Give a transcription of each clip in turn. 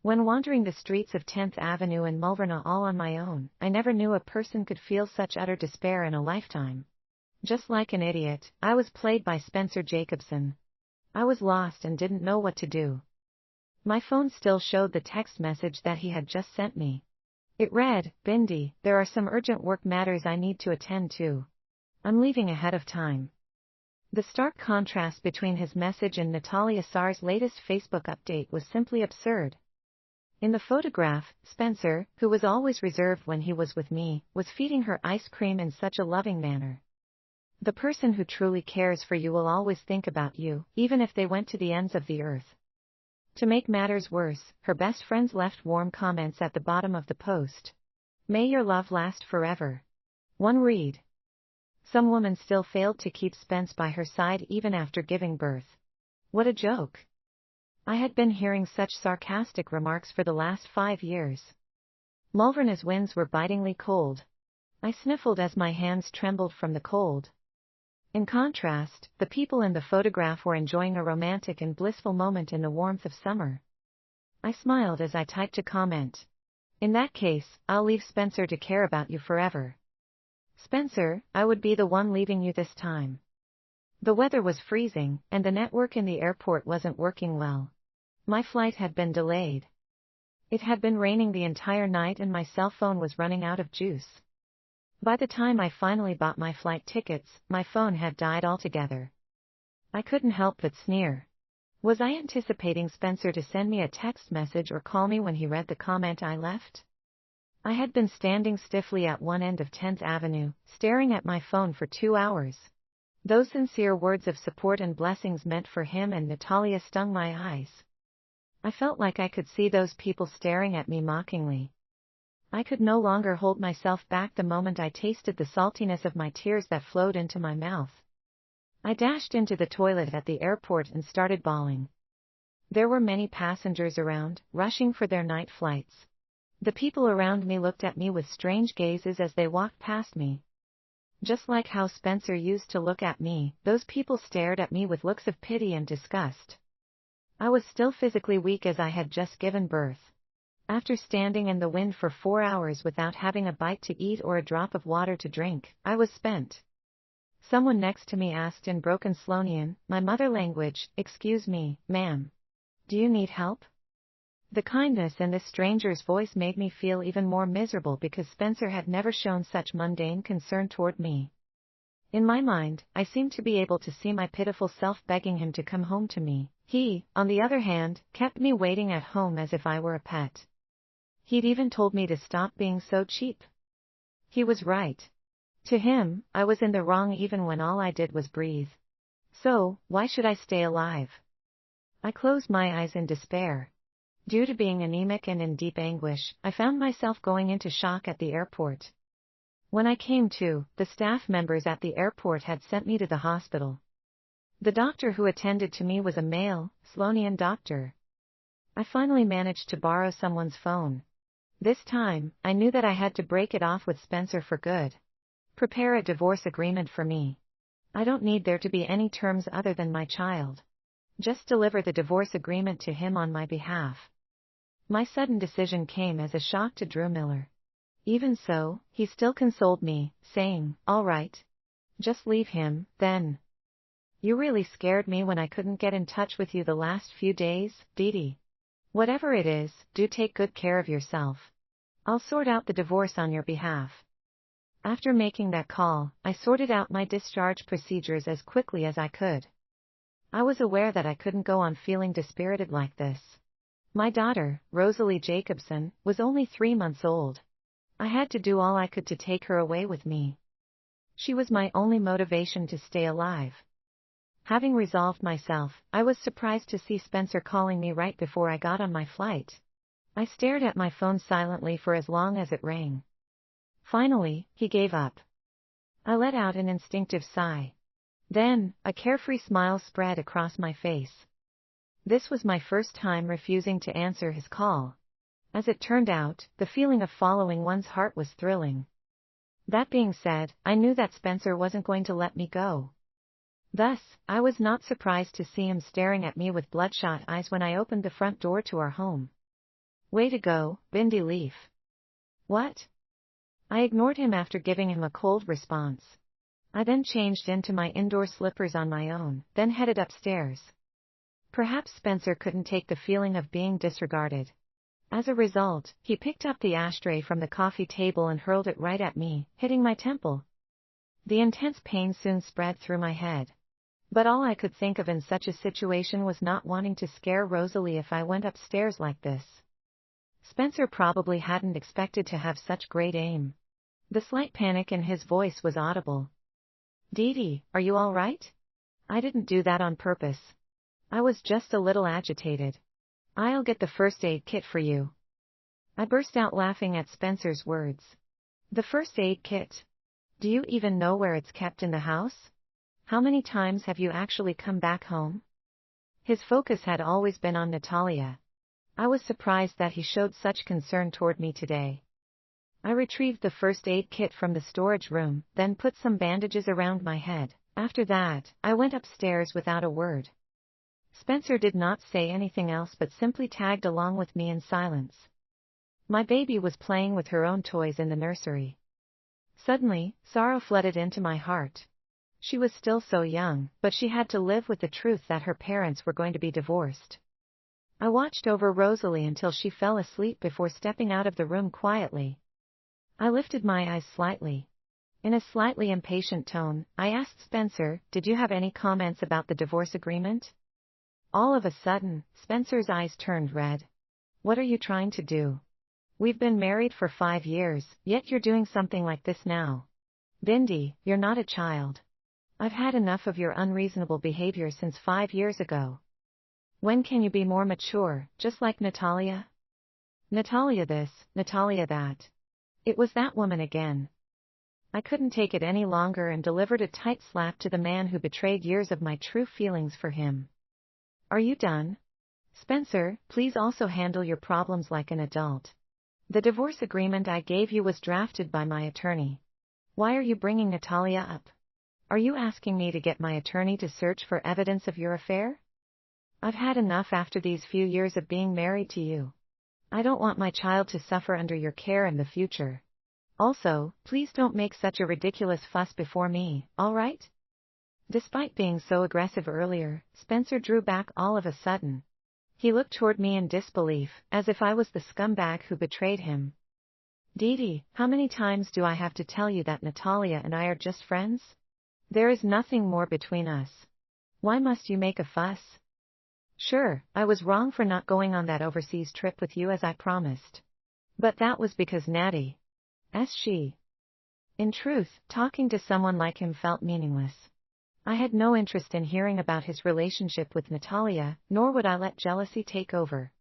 When wandering the streets of 10th Avenue and Mulverna all on my own, I never knew a person could feel such utter despair in a lifetime. Just like an idiot, I was played by Spencer Jacobson. I was lost and didn't know what to do. My phone still showed the text message that he had just sent me. It read, "Bindi, there are some urgent work matters I need to attend to. I'm leaving ahead of time." The stark contrast between his message and Natalia Sar's latest Facebook update was simply absurd. In the photograph, Spencer, who was always reserved when he was with me, was feeding her ice cream in such a loving manner. The person who truly cares for you will always think about you, even if they went to the ends of the earth. To make matters worse, her best friends left warm comments at the bottom of the post. "May your love last forever." One read. "Some woman still failed to keep Spence by her side even after giving birth." What a joke. I had been hearing such sarcastic remarks for the last 5 years. Mulverna's winds were bitingly cold. I sniffled as my hands trembled from the cold. In contrast, the people in the photograph were enjoying a romantic and blissful moment in the warmth of summer. I smiled as I typed a comment. "In that case, I'll leave Spencer to care about you forever." Spencer, I would be the one leaving you this time. The weather was freezing, and the network in the airport wasn't working well. My flight had been delayed. It had been raining the entire night and my cell phone was running out of juice. By the time I finally bought my flight tickets, my phone had died altogether. I couldn't help but sneer. Was I anticipating Spencer to send me a text message or call me when he read the comment I left? I had been standing stiffly at one end of 10th Avenue, staring at my phone for 2 hours. Those sincere words of support and blessings meant for him and Natalia stung my eyes. I felt like I could see those people staring at me mockingly. I could no longer hold myself back the moment I tasted the saltiness of my tears that flowed into my mouth. I dashed into the toilet at the airport and started bawling. There were many passengers around, rushing for their night flights. The people around me looked at me with strange gazes as they walked past me. Just like how Spencer used to look at me, those people stared at me with looks of pity and disgust. I was still physically weak as I had just given birth. After standing in the wind for 4 hours without having a bite to eat or a drop of water to drink, I was spent. Someone next to me asked in broken Slonian, my mother language, "Excuse me, ma'am. Do you need help?" The kindness in this stranger's voice made me feel even more miserable because Spencer had never shown such mundane concern toward me. In my mind, I seemed to be able to see my pitiful self begging him to come home to me. He, on the other hand, kept me waiting at home as if I were a pet. He'd even told me to stop being so cheap. He was right. To him, I was in the wrong even when all I did was breathe. So, why should I stay alive? I closed my eyes in despair. Due to being anemic and in deep anguish, I found myself going into shock at the airport. When I came to, the staff members at the airport had sent me to the hospital. The doctor who attended to me was a male, Slonian doctor. I finally managed to borrow someone's phone. This time, I knew that I had to break it off with Spencer for good. Prepare a divorce agreement for me. I don't need there to be any terms other than my child. Just deliver the divorce agreement to him on my behalf. My sudden decision came as a shock to Drew Miller. Even so, he still consoled me, saying, "All right. Just leave him, then. You really scared me when I couldn't get in touch with you the last few days, Didi. Whatever it is, do take good care of yourself. I'll sort out the divorce on your behalf." After making that call, I sorted out my discharge procedures as quickly as I could. I was aware that I couldn't go on feeling dispirited like this. My daughter, Rosalie Jacobson, was only 3 months old. I had to do all I could to take her away with me. She was my only motivation to stay alive. Having resolved myself, I was surprised to see Spencer calling me right before I got on my flight. I stared at my phone silently for as long as it rang. Finally, he gave up. I let out an instinctive sigh. Then, a carefree smile spread across my face. This was my first time refusing to answer his call. As it turned out, the feeling of following one's heart was thrilling. That being said, I knew that Spencer wasn't going to let me go. Thus, I was not surprised to see him staring at me with bloodshot eyes when I opened the front door to our home. Way to go, Bindi Leaf. What? I ignored him after giving him a cold response. I then changed into my indoor slippers on my own, then headed upstairs. Perhaps Spencer couldn't take the feeling of being disregarded. As a result, he picked up the ashtray from the coffee table and hurled it right at me, hitting my temple. The intense pain soon spread through my head. But all I could think of in such a situation was not wanting to scare Rosalie if I went upstairs like this. Spencer probably hadn't expected to have such great aim. The slight panic in his voice was audible. Dee, are you all right? I didn't do that on purpose. I was just a little agitated. I'll get the first aid kit for you. I burst out laughing at Spencer's words. The first aid kit? Do you even know where it's kept in the house? How many times have you actually come back home? His focus had always been on Natalia. I was surprised that he showed such concern toward me today. I retrieved the first aid kit from the storage room, then put some bandages around my head. After that, I went upstairs without a word. Spencer did not say anything else but simply tagged along with me in silence. My baby was playing with her own toys in the nursery. Suddenly, sorrow flooded into my heart. She was still so young, but she had to live with the truth that her parents were going to be divorced. I watched over Rosalie until she fell asleep before stepping out of the room quietly. I lifted my eyes slightly. In a slightly impatient tone, I asked Spencer, "Did you have any comments about the divorce agreement?" All of a sudden, Spencer's eyes turned red. "What are you trying to do? We've been married for 5 years, yet you're doing something like this now. Bindi, you're not a child. I've had enough of your unreasonable behavior since 5 years ago. When can you be more mature, just like Natalia?" Natalia this, Natalia that. It was that woman again. I couldn't take it any longer and delivered a tight slap to the man who betrayed years of my true feelings for him. "Are you done? Spencer, please also handle your problems like an adult. The divorce agreement I gave you was drafted by my attorney. Why are you bringing Natalia up? Are you asking me to get my attorney to search for evidence of your affair? I've had enough after these few years of being married to you. I don't want my child to suffer under your care in the future. Also, please don't make such a ridiculous fuss before me, all right?" Despite being so aggressive earlier, Spencer drew back all of a sudden. He looked toward me in disbelief, as if I was the scumbag who betrayed him. "Dee, how many times do I have to tell you that Natalia and I are just friends? There is nothing more between us. Why must you make a fuss? Sure, I was wrong for not going on that overseas trip with you as I promised. But that was because Natty. She. In truth, talking to someone like him felt meaningless. I had no interest in hearing about his relationship with Natalia, nor would I let jealousy take over.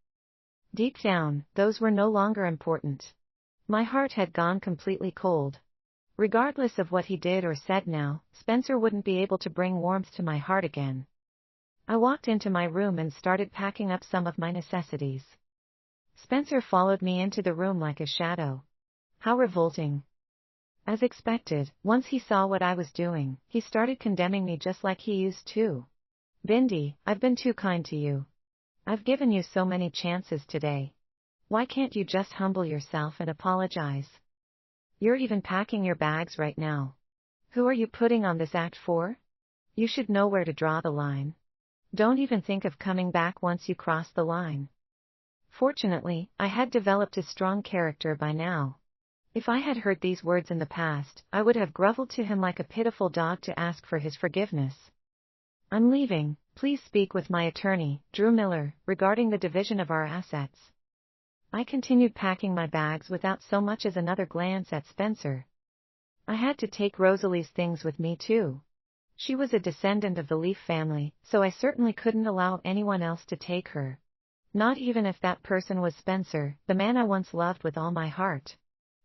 Deep down, those were no longer important. My heart had gone completely cold. Regardless of what he did or said now, Spencer wouldn't be able to bring warmth to my heart again. I walked into my room and started packing up some of my necessities. Spencer followed me into the room like a shadow. How revolting. As expected, once he saw what I was doing, he started condemning me just like he used to. "Bindi, I've been too kind to you. I've given you so many chances today. Why can't you just humble yourself and apologize? You're even packing your bags right now. Who are you putting on this act for? You should know where to draw the line. Don't even think of coming back once you cross the line." Fortunately, I had developed a strong character by now. If I had heard these words in the past, I would have groveled to him like a pitiful dog to ask for his forgiveness. "I'm leaving. Please speak with my attorney, Drew Miller, regarding the division of our assets." I continued packing my bags without so much as another glance at Spencer. I had to take Rosalie's things with me too. She was a descendant of the Leaf family, so I certainly couldn't allow anyone else to take her. Not even if that person was Spencer, the man I once loved with all my heart.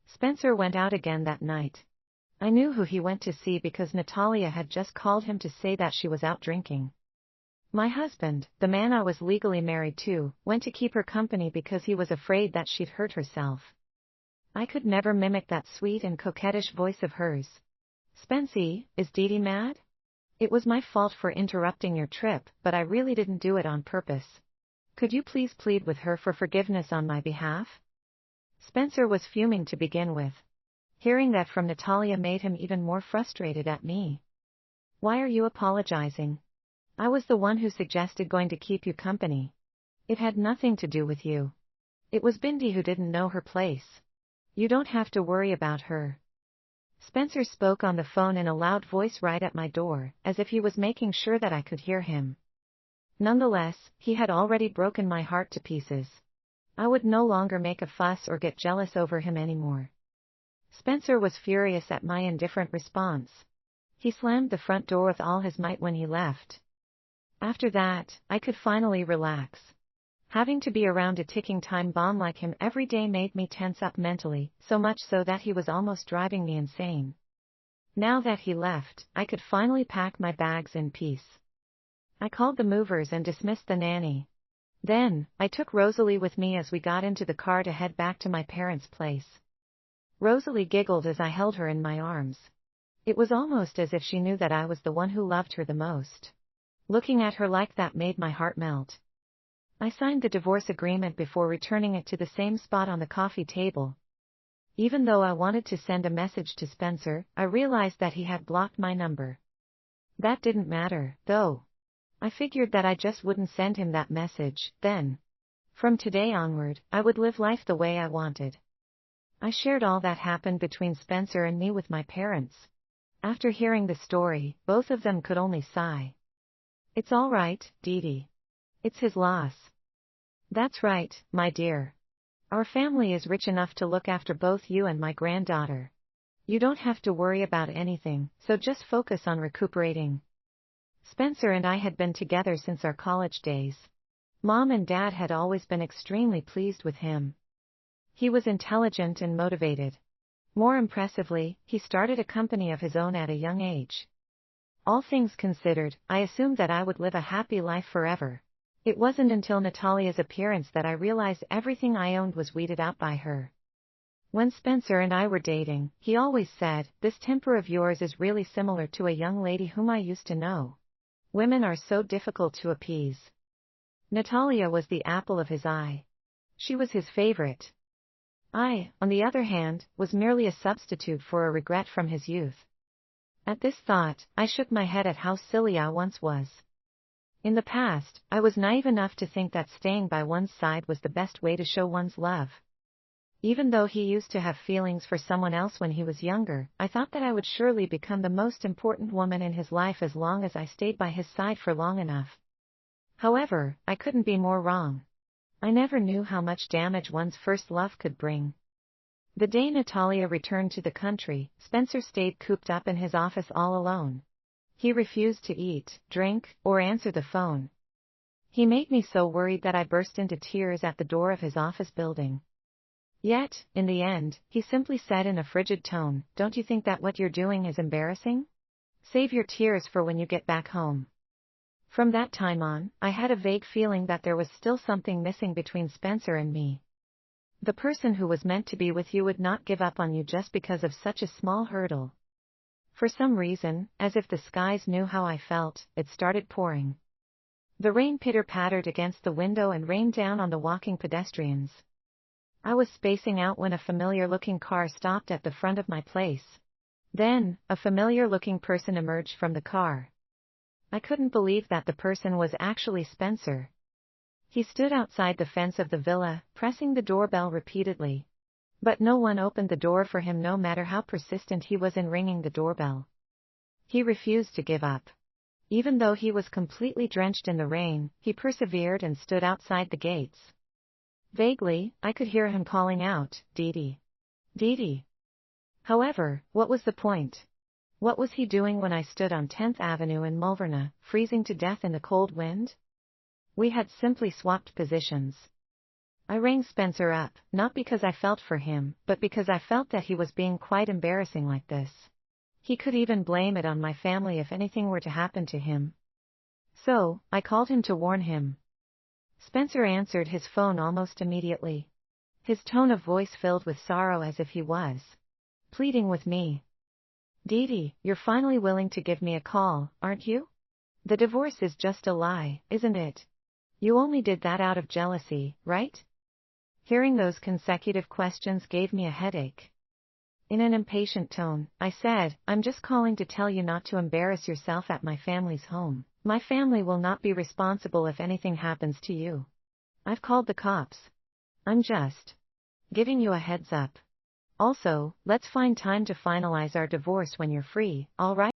Spencer went out again that night. I knew who he went to see because Natalia had just called him to say that she was out drinking. My husband, the man I was legally married to, went to keep her company because he was afraid that she'd hurt herself. I could never mimic that sweet and coquettish voice of hers. "Spencey, is Dee mad? It was my fault for interrupting your trip, but I really didn't do it on purpose. Could you please plead with her for forgiveness on my behalf? Spencer was fuming to begin with. Hearing that from Natalia made him even more frustrated at me. Why are you apologizing? I was the one who suggested going to keep you company. It had nothing to do with you. It was Bindi who didn't know her place. You don't have to worry about her. Spencer spoke on the phone in a loud voice right at my door, as if he was making sure that I could hear him. Nonetheless, he had already broken my heart to pieces. I would no longer make a fuss or get jealous over him anymore. Spencer was furious at my indifferent response. He slammed the front door with all his might when he left. After that, I could finally relax. Having to be around a ticking time bomb like him every day made me tense up mentally, so much so that he was almost driving me insane. Now that he left, I could finally pack my bags in peace. I called the movers and dismissed the nanny. Then, I took Rosalie with me as we got into the car to head back to my parents' place. Rosalie giggled as I held her in my arms. It was almost as if she knew that I was the one who loved her the most. Looking at her like that made my heart melt. I signed the divorce agreement before returning it to the same spot on the coffee table. Even though I wanted to send a message to Spencer, I realized that he had blocked my number. That didn't matter, though. I figured that I just wouldn't send him that message, then. From today onward, I would live life the way I wanted. I shared all that happened between Spencer and me with my parents. After hearing the story, both of them could only sigh. It's all right, Dee. It's his loss. That's right, my dear. Our family is rich enough to look after both you and my granddaughter. You don't have to worry about anything, so just focus on recuperating. Spencer and I had been together since our college days. Mom and Dad had always been extremely pleased with him. He was intelligent and motivated. More impressively, he started a company of his own at a young age. All things considered, I assumed that I would live a happy life forever. It wasn't until Natalia's appearance that I realized everything I owned was weeded out by her. When Spencer and I were dating, he always said, "This temper of yours is really similar to a young lady whom I used to know. Women are so difficult to appease." Natalia was the apple of his eye. She was his favorite. I, on the other hand, was merely a substitute for a regret from his youth. At this thought, I shook my head at how silly I once was. In the past, I was naive enough to think that staying by one's side was the best way to show one's love. Even though he used to have feelings for someone else when he was younger, I thought that I would surely become the most important woman in his life as long as I stayed by his side for long enough. However, I couldn't be more wrong. I never knew how much damage one's first love could bring. The day Natalia returned to the country, Spencer stayed cooped up in his office all alone. He refused to eat, drink, or answer the phone. He made me so worried that I burst into tears at the door of his office building. Yet, in the end, he simply said in a frigid tone, "Don't you think that what you're doing is embarrassing? Save your tears for when you get back home." From that time on, I had a vague feeling that there was still something missing between Spencer and me. The person who was meant to be with you would not give up on you just because of such a small hurdle. For some reason, as if the skies knew how I felt, it started pouring. The rain pitter-pattered against the window and rained down on the walking pedestrians. I was spacing out when a familiar-looking car stopped at the front of my place. Then, a familiar-looking person emerged from the car. I couldn't believe that the person was actually Spencer. He stood outside the fence of the villa, pressing the doorbell repeatedly. But no one opened the door for him no matter how persistent he was in ringing the doorbell. He refused to give up. Even though he was completely drenched in the rain, he persevered and stood outside the gates. Vaguely, I could hear him calling out, "Dee Dee." However, what was the point? What was he doing when I stood on 10th Avenue in Mulverna, freezing to death in the cold wind? We had simply swapped positions. I rang Spencer up, not because I felt for him, but because I felt that he was being quite embarrassing like this. He could even blame it on my family if anything were to happen to him. So, I called him to warn him. Spencer answered his phone almost immediately. His tone of voice filled with sorrow as if he was pleading with me. "Dee, you're finally willing to give me a call, aren't you? The divorce is just a lie, isn't it? You only did that out of jealousy, right? Hearing those consecutive questions gave me a headache. In an impatient tone, I said, I'm just calling to tell you not to embarrass yourself at my family's home. My family will not be responsible if anything happens to you. I've called the cops. I'm just giving you a heads up. Also, let's find time to finalize our divorce when you're free, all right?